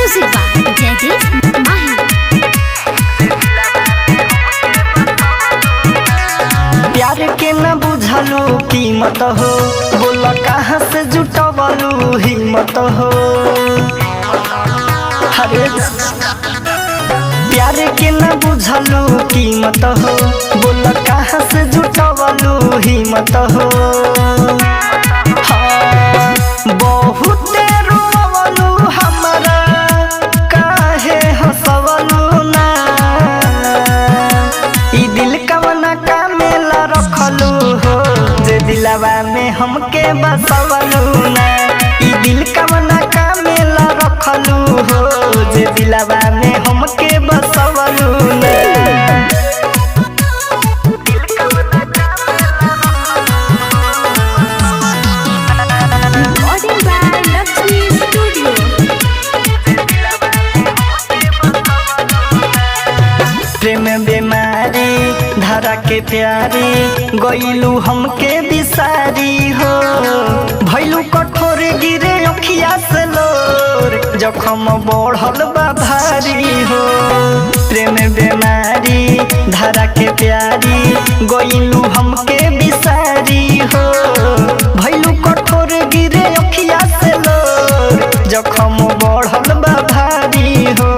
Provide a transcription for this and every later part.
Music by Jaydeep माही। प्यार के न बुझलू कीमत हो, बोला कहाँ से जुटवलू हिम्मत हो। हरे प्यार के न बुझलू कीमत हो, बोला कहाँ से जुटवलू हिम्मत हो। हाँ, बहुत रोवलू हमरा काहे हंसवलू ना। ई दिल कवना कामेला रखलू हो, जे दिलवा में हमके बसवलू ना। ई दिल कवना कामेला रखलू हो, जे दिलवा में हमके बसवलू ना। Recording by Lakshmi studio. प्रेम बीमारी धरा के प्यारी गईलू हमके बिसारी हो। भैलू कठोर गिरे अखिया से लोर, जखम बढ़ल बा भारी हो। प्रेम बीमारी धरा के प्यारी गईलू हमके बिसारी हो। भैलू कठोर गिरे अखिया से लोर, जखम बढ़ल बा भारी हो।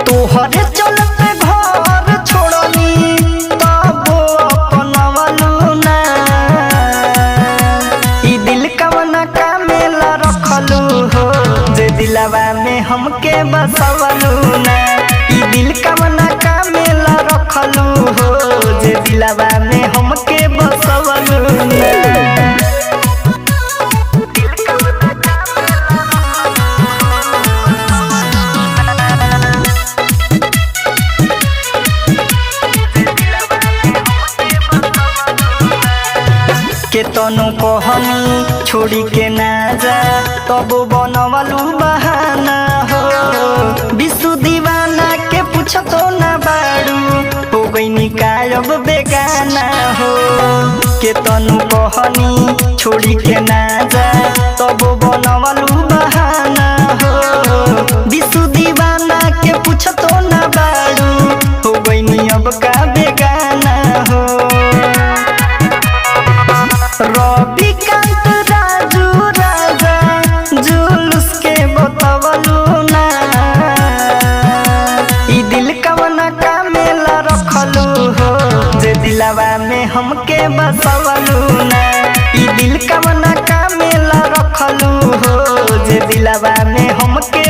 तोहरे चलते घर छोड़नी तब अपनवलू ना। ई दिल कवना कामेला रखलू हो, जे दिलवा में हमके बसवलू ना। ई दिल कवना कामेला रखलू हो, जे दिलवा में हमके बसवलू ना। के तनु कहनी छोड़ी के ना जा, तब बनवलू बहाना हो। विश्व दीवाना के पूछतो ना बाड़ू, हो गई गायब बेगाना हो। के तनु कहनी छोड़ी के ना जा, तब बनवलू बहाना हो। विश्व दीवाना के पूछतो ना बाड़ू, हो गई अब का बेगाना हो। रविकांत राजू राजा जुलूस के बतवलू ना। ई दिल कवना कामेला रखलू हो, जे दिलवा में हमके बसवलू ना। ई दिल कवना कामेला रखलू हो, जे दिलवा में हमके